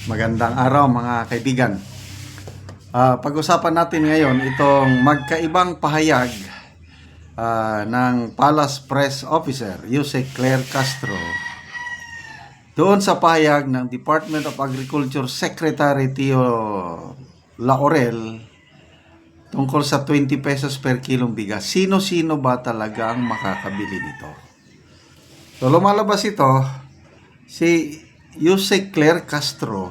Magandang araw mga kaibigan. Pag-usapan natin ngayon itong magkaibang pahayag ng Palace Press Officer, Yusek Claire Castro, doon sa pahayag ng Department of Agriculture Secretary Tio Laurel tungkol sa 20 pesos per kilong bigas. Sino-sino ba talaga ang makakabili nito? So lumalabas ito, si Yusek Claire Castro,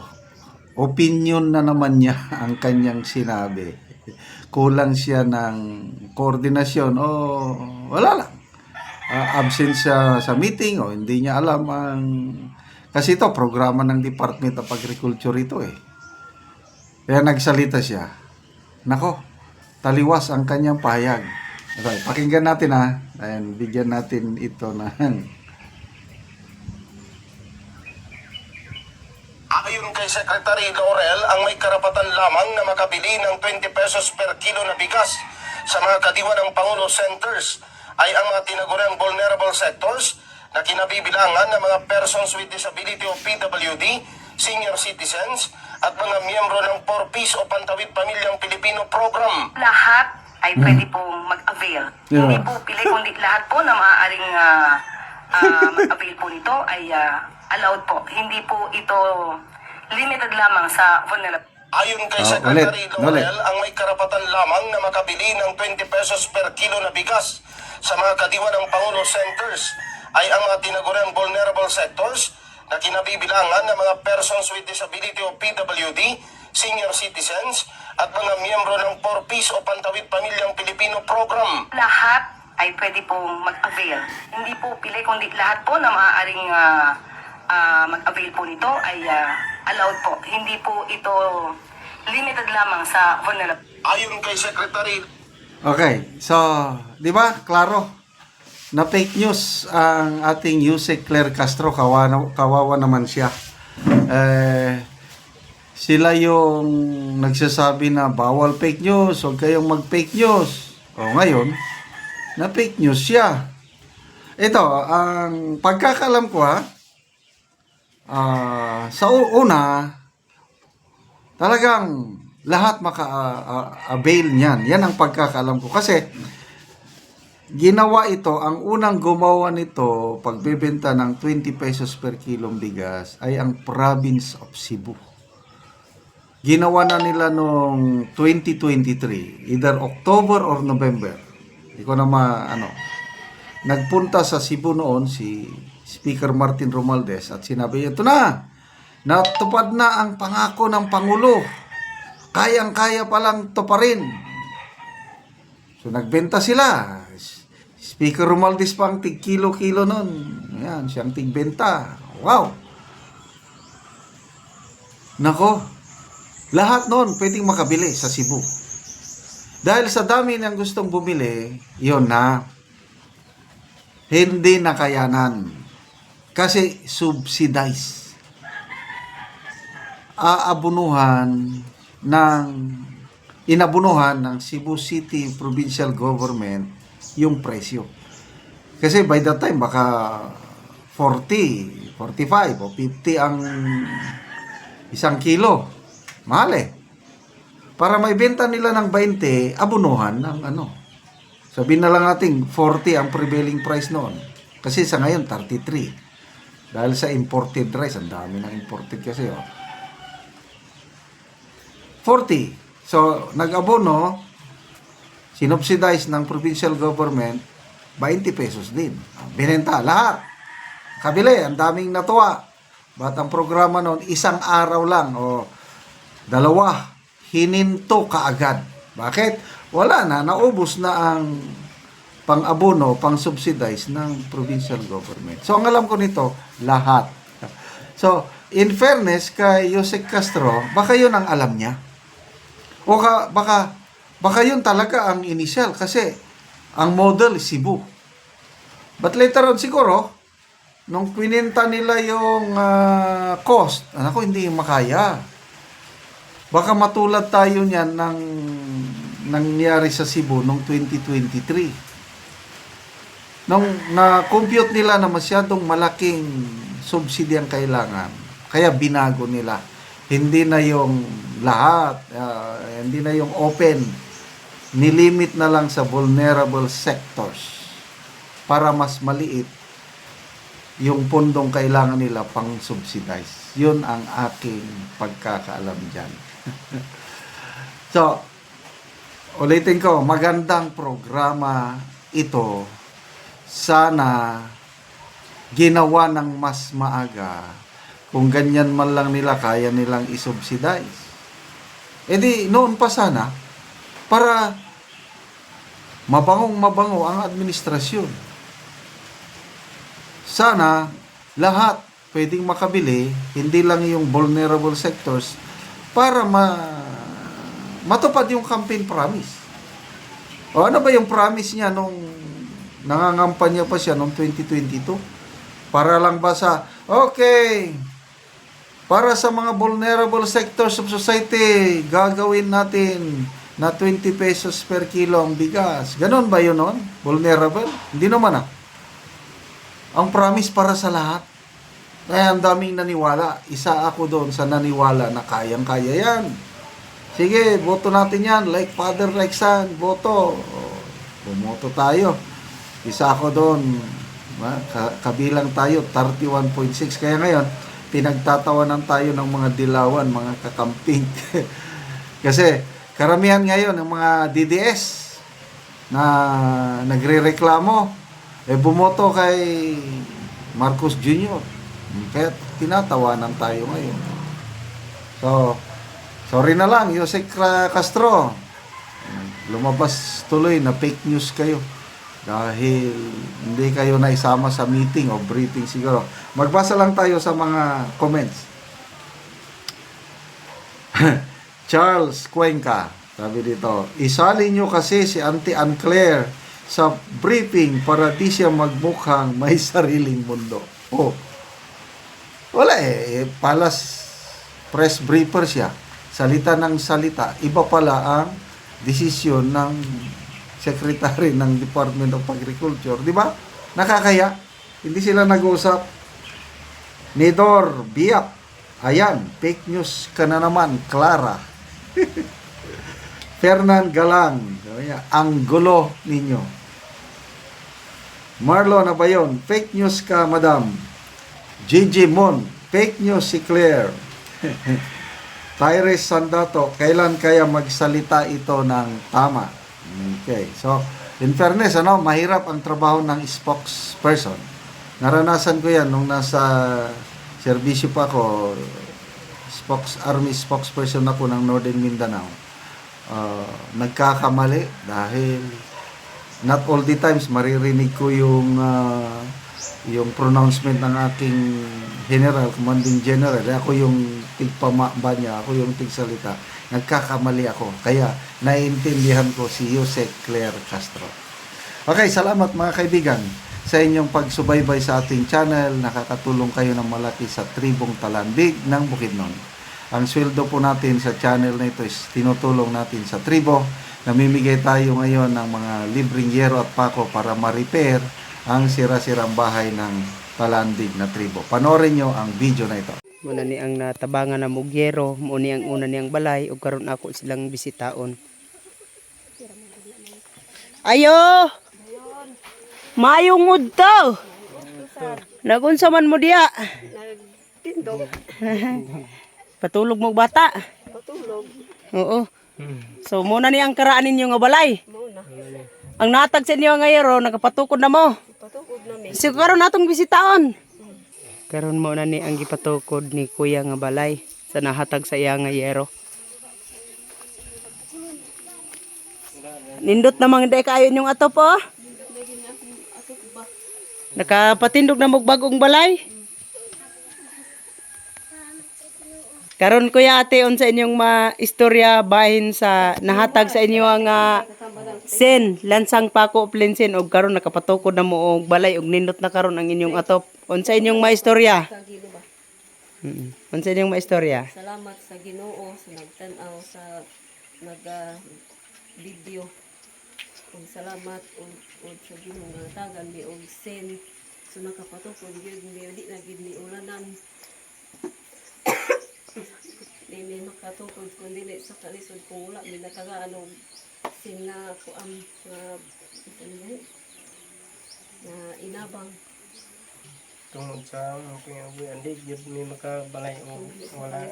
opinion na naman niya ang kanyang sinabi. Kulang siya ng koordinasyon o wala lang. Absent siya sa meeting o hindi niya alam ang... Kasi ito, programa ng Department of Agriculture ito eh. Kaya nagsalita siya. Nako, taliwas ang kanyang pahayag. Okay, pakinggan natin and bigyan natin ito ng... Ayon kay Secretary Laurel, ang may karapatan lamang na makabili ng 20 pesos per kilo na bigas sa mga kadiwa ng Pangulo Centers ay ang mga tinaguriang vulnerable sectors na kinabibilangan ng mga persons with disability o PWD, senior citizens, at mga miyembro ng 4Ps o Pantawid Pamilyang Pilipino Program. Lahat ay pwede pong mag-avail. Yeah. Hindi po pili, kundi lahat po na maaaring mag-avail po nito ay allowed po. Hindi po ito limited lamang sa vulnerable. Ayon kay Secretary ulit. Laurel, ang may karapatan lamang na makabili ng 20 pesos per kilo na bigas sa mga kadiwa ng Pangulo Centers ay ang mga tinaguriang vulnerable sectors na kinabibilangan ng mga persons with disability o PWD, senior citizens, at mga miyembro ng 4Ps o Pantawid Pamilyang Pilipino Program. Lahat ay pwede pong mag-avail. Hindi po pili, kundi lahat po na maaaring mag-avail po nito ay allowed po. Hindi po ito limited lamang sa vulnerable. Ayon kay Secretary Okay, so, di ba, klaro, na fake news ang ating Yusek Claire Castro, kawawa naman siya. Sila yung nagsasabi na bawal fake news, huwag kayong mag-fake news. O ngayon, na fake news siya. Ito, ang pagkakalam ko sa una, talagang lahat maka-avail niyan. Yan ang pagkakalam ko. Kasi, ginawa ito, ang unang gumawa nito, pagbebenta ng 20 pesos per kilong bigas, ay ang province of Cebu. Ginawa na nila noong 2023, either October or November. Hindi ko na Nagpunta sa Cebu noon si Speaker Martin Romualdez at sinabi, ito na, natupad na ang pangako ng Pangulo. Kayang-kaya palang tuparin. So nagbenta sila. Speaker Romualdez pang tig-kilo-kilo noon. Ayan, siyang tigbenta. Wow! Nako, lahat noon pwedeng makabili sa Cebu. Dahil sa dami ng gustong bumili, yun na, hindi nakayanan. Kasi subsidize. Inabunuhan ng Cebu City Provincial Government yung presyo. Kasi by that time, baka 40, 45 o 50 ang isang kilo. Mahal eh. Para maibenta nila ng 20, abunuhan ng Sabihin na lang natin, 40 ang prevailing price noon. Kasi sa ngayon, 33. Dahil sa imported rice, ang dami ng imported kasi. 40. So, nag-abono, sinubsidize ng provincial government, 20 pesos din. Binenta, lahat. Kabili, ang daming natuwa. But ang programa noon, isang araw lang o dalawa, hininto kaagad. Bakit? Wala na, naubos na ang pang-abono, pang-subsidize ng provincial government. So, ang alam ko nito, lahat. So, in fairness kay Yusek Castro, baka yun ang alam niya. O baka yun talaga ang initial kasi ang model is Cebu. But later on siguro, nung pininta nila yung cost, hindi makaya. Baka matulad tayo niyan ng nangyari sa Cebu noong 2023. Nung na-compute nila na masyadong malaking subsidy ang kailangan, kaya binago nila. Hindi na yung lahat, hindi na yung open. Nilimit na lang sa vulnerable sectors para mas maliit yung pundong kailangan nila pang subsidize. Yun ang aking pagkakaalam dyan. So, ulitin ko, magandang programa ito. Sana ginawa ng mas maaga. Kung ganyan man lang nila, kaya nilang isubsidize. E di, noon pa sana, para mabangong mabango ang administrasyon. Sana lahat pwedeng makabili, hindi lang yung vulnerable sectors, para matupad yung campaign promise. O ano ba yung promise niya nung nangangampanya pa siya noong 2022? Para lang ba sa, okay, para sa mga vulnerable sectors of society, gagawin natin na 20 pesos per kilo ang bigas. Ganon ba yun noon? Vulnerable? Hindi naman Ang promise para sa lahat. Kaya ang daming naniwala. Isa ako doon sa naniwala na kayang-kaya yan. Sige, boto natin yan. Like father, like son. Boto. Bumoto tayo. Isa ako doon. Kabilang tayo, 31.6. Kaya ngayon, pinagtatawanan tayo ng mga dilawan, mga kakamping. Kasi, karamihan ngayon ng mga DDS na nagre-reklamo, bumoto kay Marcos Jr. Kaya tinatawanan tayo ngayon. So, sorry na lang, Yusek Castro. Lumabas tuloy na fake news kayo. Dahil hindi kayo naisama sa meeting o briefing siguro. Magbasa lang tayo sa mga comments. Charles Cuenca, sabi dito, isali nyo kasi si Auntie Ann Claire sa briefing para di siya magmukhang may sariling mundo. Oh. Wala palas press briefer siya. Salita ng salita. Iba pala ang desisyon ng secretary ng Department of Agriculture. Di ba? Nakakaya. Hindi sila nag-uusap. Nidor Biak. Ayan, fake news ka na naman, Clara. Fernan Galang. Ang gulo ninyo. Marlon Abayon, fake news ka, madam. Gigi Mon, fake news si Claire. Tyrese Sandato, kailan kaya magsalita ito ng tama? Okay, so, in fairness, mahirap ang trabaho ng spokesperson. Naranasan ko yan nung nasa serbisyo pa ako, Army spokesperson ako ng Northern Mindanao. Nagkakamali dahil not all the times maririnig ko yung pronouncement ng aking general, commanding general. Ako yung tigpamaba niya, ako yung tigsalita. Nagkakamali ako. Kaya naiintindihan ko si Yusek Claire Castro. Okay, salamat mga kaibigan sa inyong pagsubaybay sa ating channel. Nakakatulong kayo ng malaki sa tribong Talandig ng Bukidnon. Ang sweldo po natin sa channel na ito is tinutulong natin sa tribo. Namimigay tayo ngayon ng mga libreng yero at pako para ma-repair ang sira-sirang bahay ng Talandig na tribo. Panoorin nyo ang video na ito. Muna ni ang natabangan na mugyero, muna ang una niyang balay, o karon ako silang bisitaon. Ayo! Mayong mudto! Nagunsa man mo diya? Tindog. Patulog mo bata? Patulog. Oo. So muna ni ang karaan ninyo nga balay. Muna. Ang natag sa inyo nga yero, nakapatukod na mo. Patukod namin. So karon natong bisitaon. Karon mo na ni ang gipatukod ni kuya nga balay sa nahatag sa iya nga yero. Nindot namang day kayo yung ato po. Nakapatindog na mo bagong balay. Karon kuya ate on sa inyong istorya bahin sa nahatag sa inyo nga sen lansang pako plensin og karon nakapatukod na mo og balay og nindot na karon ang inyong atop. On sa inyong istorya. On sa inyong istorya. Salamat sa Ginoo sa nagtan-aw sa video. Ug salamat ug sa Ginoo nga tagan mi og sen. So nakapatukod gyud mi di na gid ni ulanan. mi makatukod kung dili sa kalisod kung wala mi nakagaan og sin nga kuan nga na inabang. Tungod sa kinabuhi di gyud mi makabalay o wala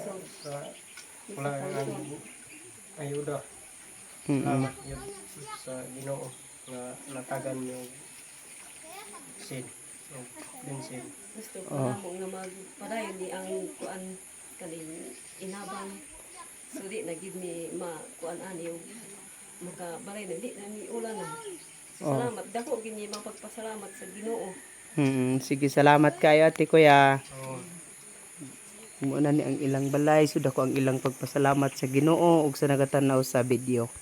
ang ayuda. Salamat gyud sa Ginoo nga natagan mi og sin og bensin. Gusto ko namo nga magpadayon ni ang kuan kaning inabang. So di na gid mi makuan ani og makabalay na di na mi ulan na. So, salamat dako gid ni pagpasalamat sa Ginoo. Sige, salamat kayo ate kuya. Oo. Muna ni ang ilang balay, suda ko ang ilang pagpasalamat sa Ginoo ug sa nagatanaw sa video.